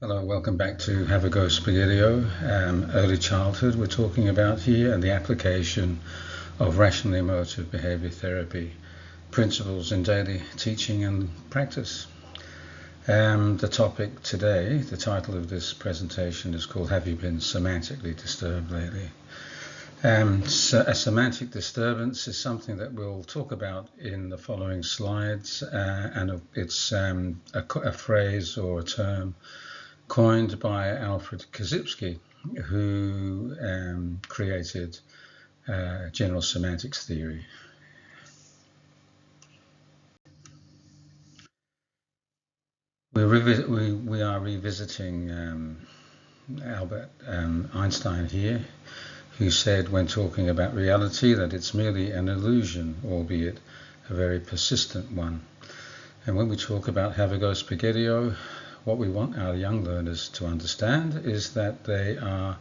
Hello, welcome back to Have a Go Spaghettio. Early childhood we're talking about here, and the application of rational emotive behavior therapy principles in daily teaching and practice. The topic today, the title of this presentation is called Have You Been Semantically Disturbed Lately? So a semantic disturbance is something that we'll talk about in the following slides, and it's a phrase or a term coined by Alfred Korzybski, who created general semantics theory. We are revisiting Albert Einstein here, who said when talking about reality that it's merely an illusion, albeit a very persistent one. And when we talk about Have a Go Spaghettio, what we want our young learners to understand is that they are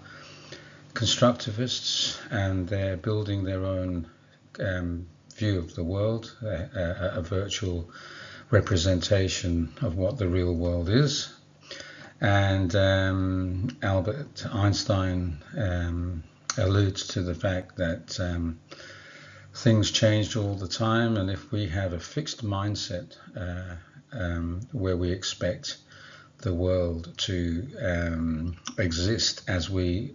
constructivists and they're building their own view of the world, a virtual representation of what the real world is. And Albert Einstein alludes to the fact that things change all the time, and if we have a fixed mindset where we expect the world to exist as we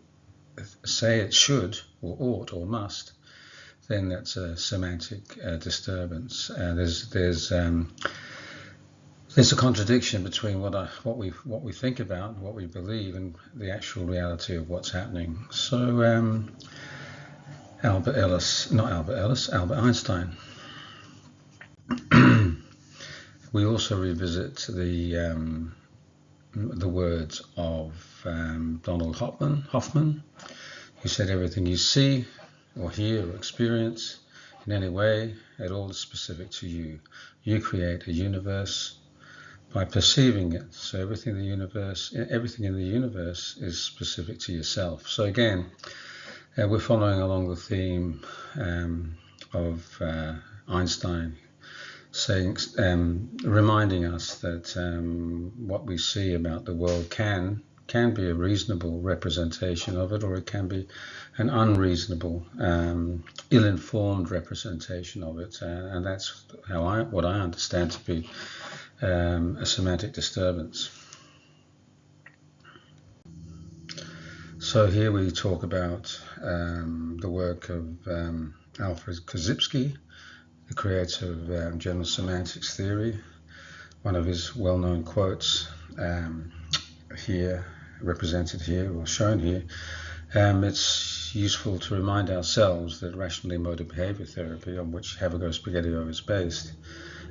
say it should or ought or must, then that's a semantic disturbance. There's a contradiction between what we think about, what we believe, and the actual reality of what's happening. So Albert Einstein. We also revisit the words of Donald Hoffman, who said everything you see or hear or experience in any way at all is specific to you. You create a universe by perceiving it. So everything in the universe is specific to yourself. So again, we're following along the theme of Einstein, saying, reminding us that what we see about the world can be a reasonable representation of it, or it can be an unreasonable, ill-informed representation of it, and that's what I understand to be a semantic disturbance. So here we talk about the work of Alfred Korzybski, the creator of general semantics theory. One of his well-known quotes here, represented here or shown here. It's useful to remind ourselves that rational emotive behavior therapy, on which Have a Go Spaghettio is based,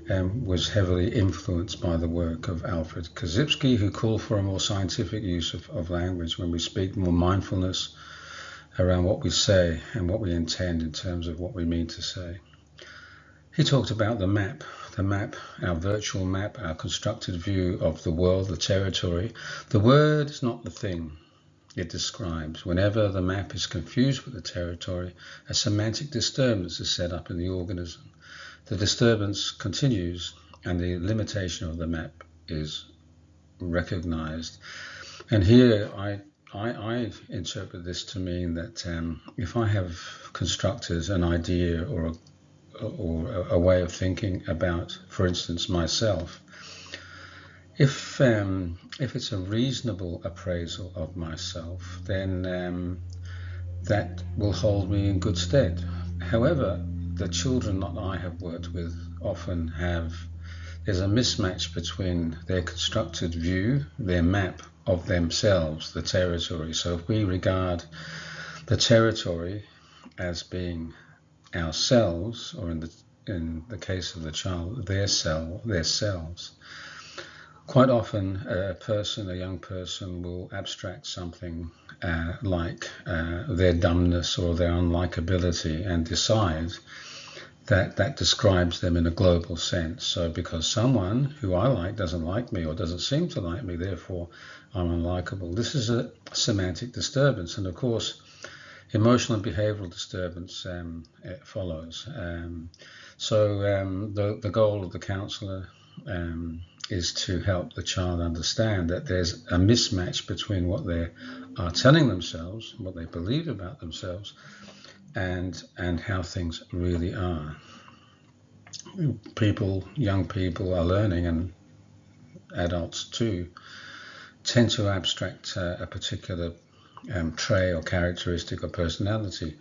was heavily influenced by the work of Alfred Korzybski, who called for a more scientific use of language when we speak, more mindfulness around what we say and what we intend in terms of what we mean to say. He talked about the map, our virtual map, our constructed view of the world, the territory. The word is not the thing it describes. Whenever the map is confused with the territory, a semantic disturbance is set up in the organism. The disturbance continues and the limitation of the map is recognized. And here I interpret this to mean that if I have constructed an idea or a way of thinking about, for instance, myself, if it's a reasonable appraisal of myself, then that will hold me in good stead. However, the children that I have worked with often there's a mismatch between their constructed view, their map of themselves, the territory. So if we regard the territory as being ourselves, or in the case of the child, their selves, quite often a young person will abstract something like their dumbness or their unlikability and decide that describes them in a global sense. So because someone who I like doesn't like me or doesn't seem to like me, therefore I'm unlikable. This is a semantic disturbance, and of course emotional and behavioral disturbance follows. So the goal of the counsellor is to help the child understand that there's a mismatch between what they are telling themselves, what they believe about themselves, and how things really are. Young people are learning, and adults too, tend to abstract a particular trait or characteristic or personality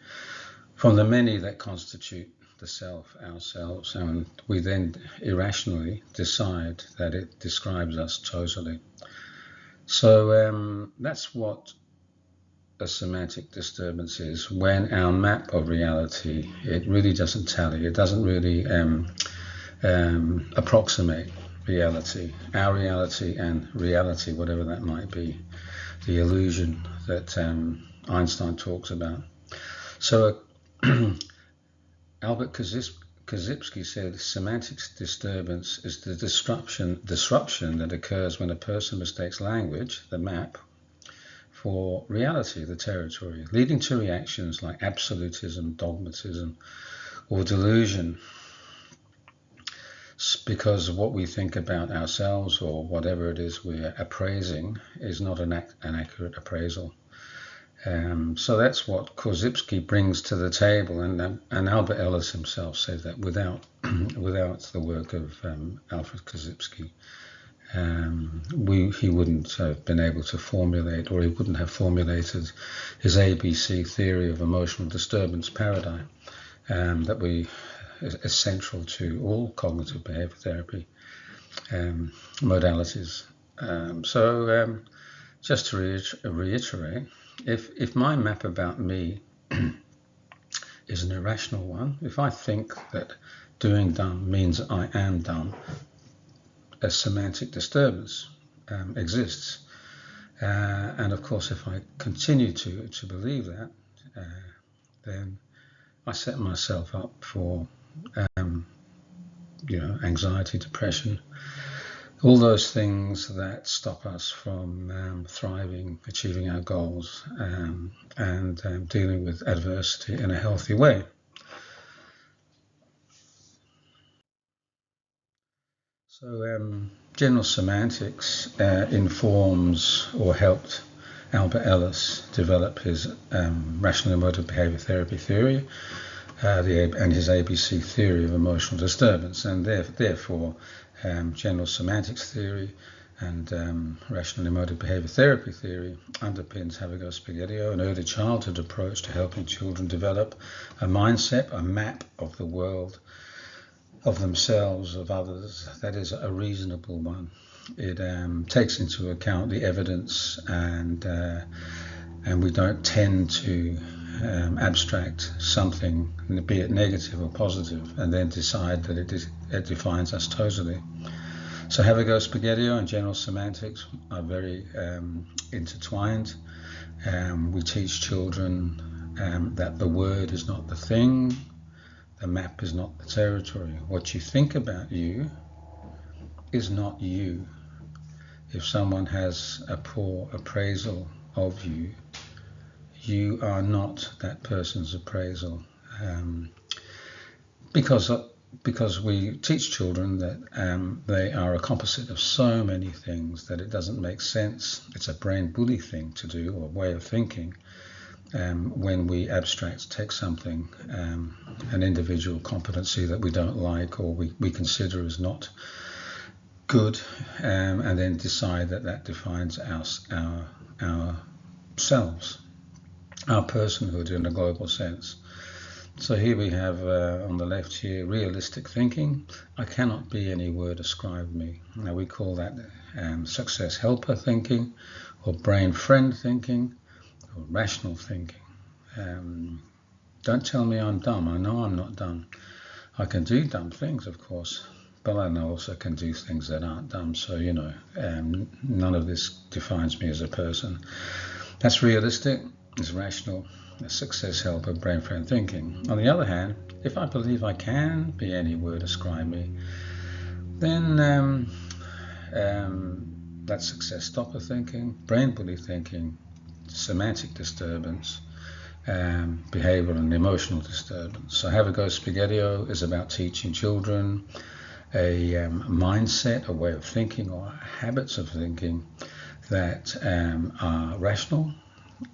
from the many that constitute the self, ourselves, and we then irrationally decide that it describes us totally. So that's what a semantic disturbance is, when our map of reality, it really doesn't tally, it doesn't really approximate reality, our reality and reality, whatever that might be, the illusion that Einstein talks about. So Albert Korzybski said semantics disturbance is the disruption that occurs when a person mistakes language, the map, for reality, the territory, leading to reactions like absolutism, dogmatism, or delusion, because what we think about ourselves or whatever it is we're appraising is not an accurate appraisal. So that's what Korzybski brings to the table, and Albert Ellis himself said that without the work of Alfred Korzybski, he wouldn't have been able to formulate, or he wouldn't have formulated his ABC theory of emotional disturbance paradigm that is central to all cognitive behavior therapy modalities. So just to reiterate, if my map about me is an irrational one, if I think that doing dumb means I am dumb, a semantic disturbance exists. And of course, if I continue to believe that, then I set myself up for anxiety, depression, all those things that stop us from thriving, achieving our goals, and dealing with adversity in a healthy way. So general semantics informs or helped Albert Ellis develop his rational emotive behavior therapy theory and his ABC theory of emotional disturbance, and therefore general semantics theory and rational emotive behavior therapy theory underpins Go Spaghettio, an early childhood approach to helping children develop a mindset, a map of the world, of themselves, of others, that is a reasonable one. It takes into account the evidence, and we don't tend to abstract something, be it negative or positive, and then decide that it defines us totally. So Go Spaghettio and general semantics are very intertwined. We teach children that the word is not the thing, the map is not the territory. What you think about you is not you. If someone has a poor appraisal of you, you are not that person's appraisal. Because we teach children that they are a composite of so many things that it doesn't make sense. It's a brain bully thing to do, or way of thinking, when we take something, an individual competency that we don't like or we consider as not good, and then decide that defines ourselves, our personhood in a global sense. So here we have on the left here, realistic thinking. I cannot be any word ascribed me. Now we call that success helper thinking, or brain friend thinking, or rational thinking. Don't tell me I'm dumb. I know I'm not dumb. I can do dumb things, of course, but I also can do things that aren't dumb. So, none of this defines me as a person. That's realistic, it's rational, a success helper, brain friend thinking. On the other hand, if I believe I can be any word ascribed me, then that's success stopper thinking, brain bully thinking, semantic disturbance, behavioral and emotional disturbance. So Go Spaghettio is about teaching children mindset, a way of thinking, or habits of thinking that are rational,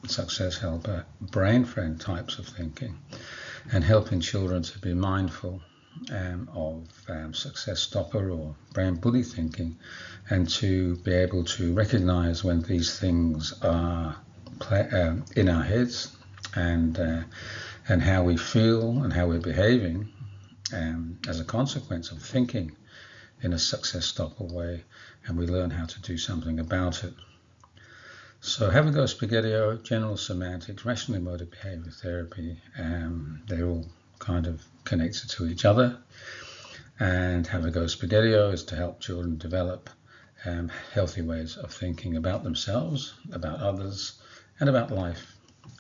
success helper, brain friend types of thinking, and helping children to be mindful of success stopper or brain bully thinking, and to be able to recognize when these things are in our heads, and how we feel and how we're behaving as a consequence of thinking in a success stopper way, and we learn how to do something about it. So have a go Spaghettio, general semantics, rational emotive behavior therapy, they're all kind of connected to each other. And have a go Spaghettio is to help children develop healthy ways of thinking about themselves, about others, and about life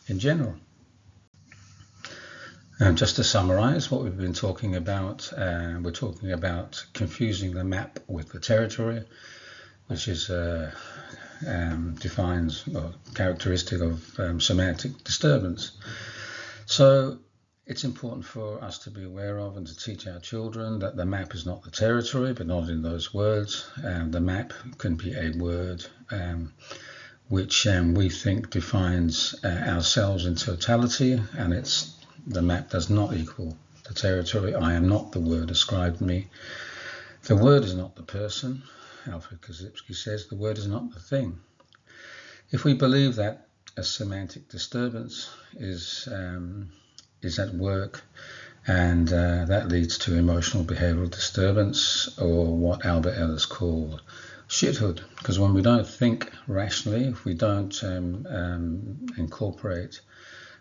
in general. Just to summarize what we've been talking about, we're talking about confusing the map with the territory, which is defines or characteristic of semantic disturbance. So it's important for us to be aware of and to teach our children that the map is not the territory, but not in those words. The map can be a word which we think defines ourselves in totality, and the map does not equal the territory. I am not the word ascribed me. The word is not the person. Alfred Korzybski says the word is not the thing. If we believe that a semantic disturbance is at work, and that leads to emotional behavioral disturbance, or what Albert Ellis called shithood, because when we don't think rationally, if we don't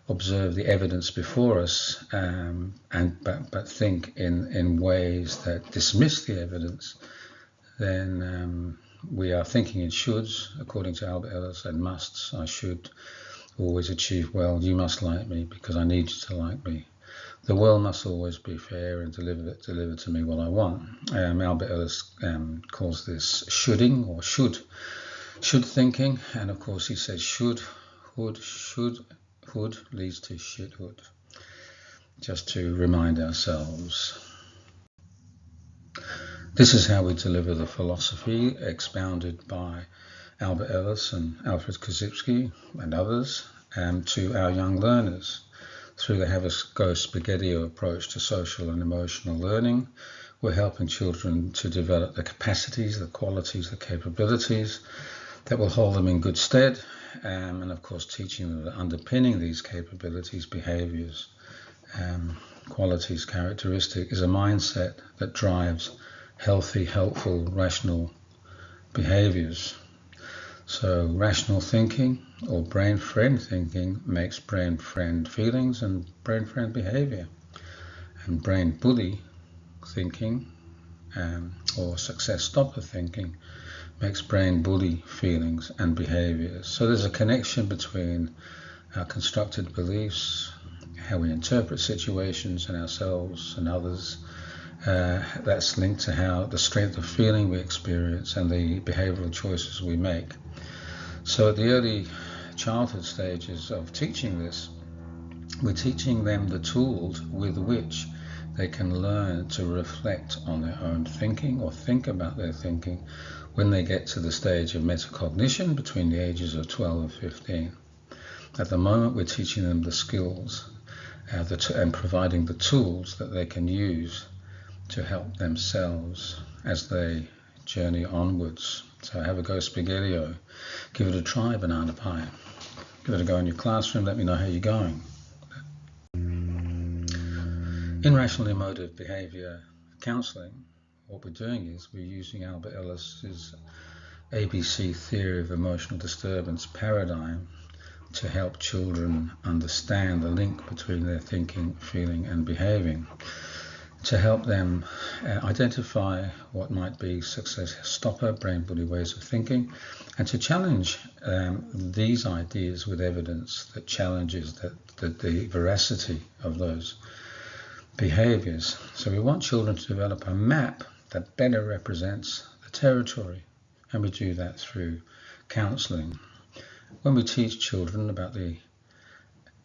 observe the evidence before us, but think in ways that dismiss the evidence, then we are thinking in shoulds, according to Albert Ellis, and musts. I should always achieve well. You must like me because I need you to like me. The world must always be fair and deliver to me what I want. Albert Ellis calls this shoulding, or should thinking, and of course he says should leads to shithood. Just to remind ourselves. This is how we deliver the philosophy expounded by Albert Ellis and Alfred Korzybski and others to our young learners through the Have a Go Spaghettio approach to social and emotional learning. We're helping children to develop the capacities, the qualities, the capabilities that will hold them in good stead, and of course teaching them that underpinning these capabilities, behaviors, qualities, characteristic is a mindset that drives healthy, helpful, rational behaviors. So rational thinking or brain friend thinking makes brain friend feelings and brain friend behavior. And brain bully thinking or success stopper thinking makes brain bully feelings and behaviors. So there's a connection between our constructed beliefs, how we interpret situations and ourselves and others. That's linked to how the strength of feeling we experience and the behavioral choices we make. So at the early childhood stages of teaching this, we're teaching them the tools with which they can learn to reflect on their own thinking or think about their thinking when they get to the stage of metacognition between the ages of 12 and 15. At the moment, we're teaching them the skills and providing the tools that they can use to help themselves as they journey onwards. So have a go Spaghettio. Give it a try, banana pie. Give it a go in your classroom. Let me know how you're going. In rational emotive behavior counseling, what we're doing is we're using Albert Ellis's ABC theory of emotional disturbance paradigm to help children understand the link between their thinking, feeling, and behaving, to help them identify what might be success stopper, brain bully ways of thinking, and to challenge these ideas with evidence that challenges the veracity of those behaviors. So we want children to develop a map that better represents the territory, and we do that through counseling. When we teach children about the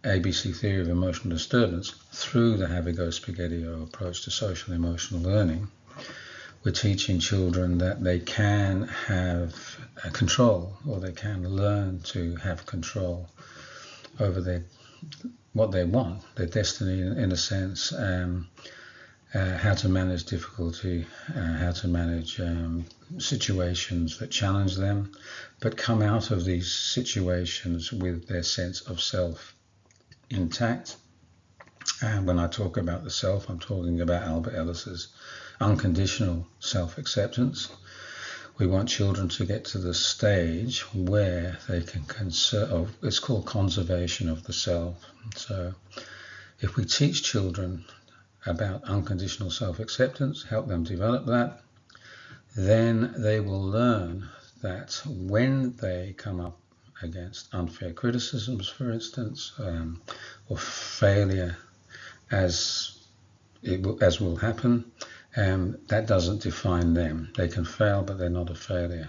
ABC theory of emotional disturbance through the Have a Go Spaghettio approach to social emotional learning, we're teaching children that they can have control, or they can learn to have control over what they want, their destiny in a sense, how to manage difficulty, how to manage situations that challenge them, but come out of these situations with their sense of self intact. And when I talk about the self, I'm talking about Albert Ellis's unconditional self-acceptance. We want children to get to the stage where they can conserve, it's called conservation of the self. So if we teach children about unconditional self-acceptance, help them develop that, then they will learn that when they come up against unfair criticisms, for instance, or failure, as will happen, that doesn't define them. They can fail, but they're not a failure.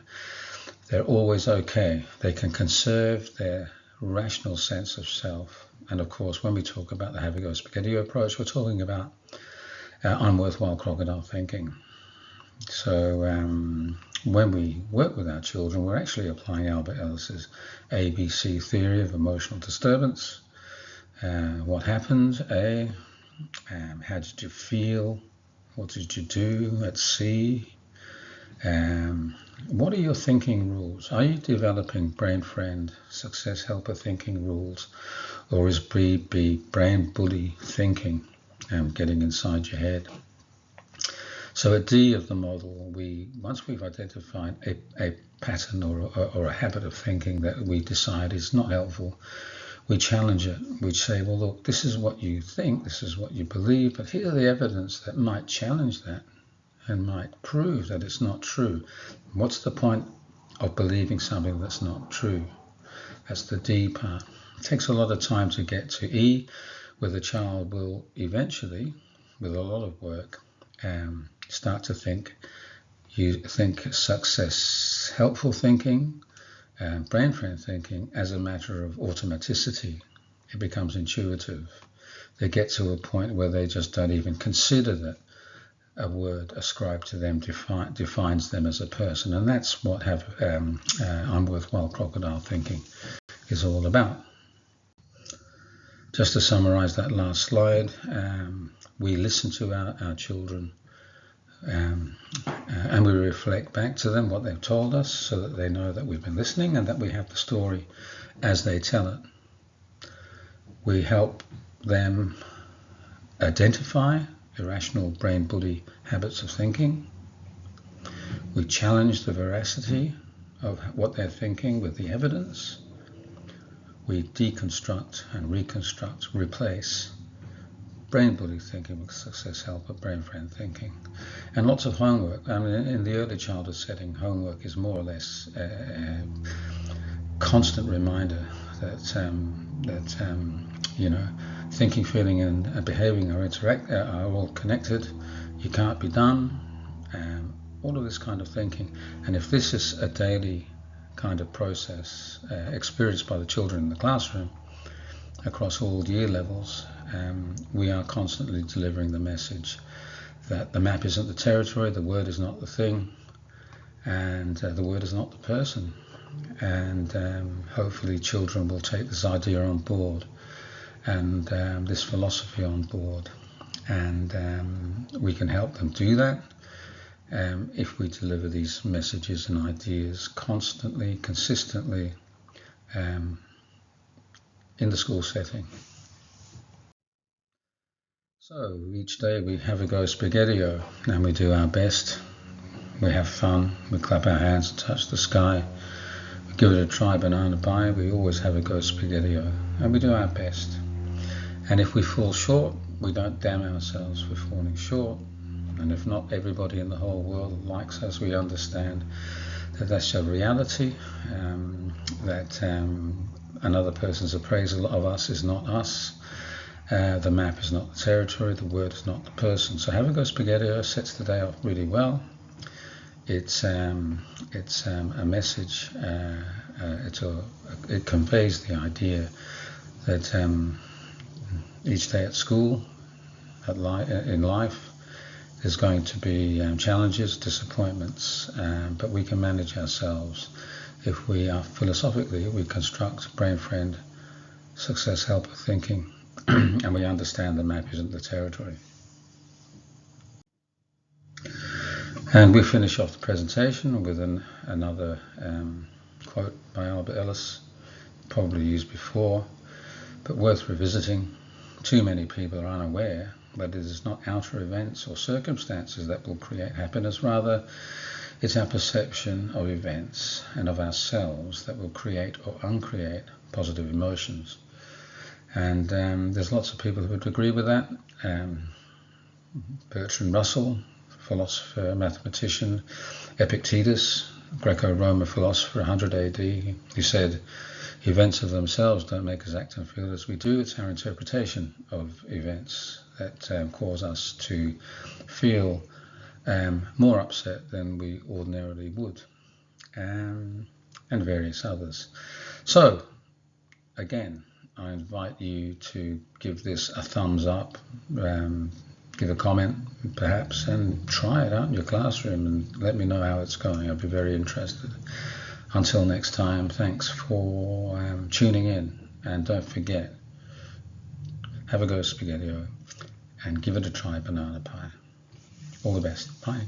They're always okay. They can conserve their rational sense of self. And of course, when we talk about the Go Spaghettio approach, we're talking about unworthwhile crocodile thinking. So when we work with our children, we're actually applying Albert Ellis's ABC theory of emotional disturbance. What happened? A. How did you feel? What did you do at C? What are your thinking rules? Are you developing brain friend, success helper thinking rules? Or is B, brain bully thinking, getting inside your head? So at D of the model, once we've identified a pattern or a habit of thinking that we decide is not helpful, we challenge it. We say, well, look, this is what you think, this is what you believe, but here's the evidence that might challenge that and might prove that it's not true. What's the point of believing something that's not true? That's the D part. It takes a lot of time to get to E, where the child will eventually, with a lot of work, start to think. You think success, helpful thinking, brain friend thinking as a matter of automaticity. It becomes intuitive. They get to a point where they just don't even consider that a word ascribed to them defines them as a person. And that's what unworthwhile crocodile thinking is all about. Just to summarize that last slide, we listen to our children and we reflect back to them what they've told us so that they know that we've been listening and that we have the story as they tell it. We help them identify irrational brain bully habits of thinking. We challenge the veracity of what they're thinking with the evidence. We deconstruct and reconstruct, replace brain bully thinking with success helper, brain friend thinking. And lots of homework. I mean, in the early childhood setting, homework is more or less a constant reminder that thinking, feeling, and behaving are all connected. You can't be done. All of this kind of thinking. And if this is a daily kind of process experienced by the children in the classroom across all year levels, we are constantly delivering the message that the map isn't the territory, the word is not the thing, and the word is not the person. And hopefully children will take this idea on board and this philosophy on board, and we can help them do that if we deliver these messages and ideas constantly, consistently in the school setting. So each day we have a Go Spaghettio and we do our best. We have fun, we clap our hands and touch the sky. We give it a try, banana pie. We always have a Go Spaghettio and we do our best. And if we fall short, we don't damn ourselves for falling short. And if not everybody in the whole world likes us, we understand that that's a reality, that another person's appraisal of us is not us. The map is not the territory, the word is not the person. So having Go Spaghettio sets the day off really well. It's a message, it conveys the idea that each day at school, in life, There's going to be challenges, disappointments, but we can manage ourselves if we are philosophically, we construct brain-friend, success helper thinking, and we understand the map isn't the territory. And we finish off the presentation with another quote by Albert Ellis, probably used before, but worth revisiting. Too many people are unaware that it is not outer events or circumstances that will create happiness. Rather, it's our perception of events and of ourselves that will create or uncreate positive emotions. And there's lots of people who would agree with that. Bertrand Russell, philosopher, mathematician, Epictetus, Greco-Roman philosopher, 100 AD, who said, events of themselves don't make us act and feel as we do. It's our interpretation of events that cause us to feel more upset than we ordinarily would, and various others. So, again, I invite you to give this a thumbs up, give a comment perhaps, and try it out in your classroom and let me know how it's going. I'd be very interested. Until next time, thanks for tuning in, and don't forget, have a Go Spaghettio and give it a try, banana pie. All the best. Bye.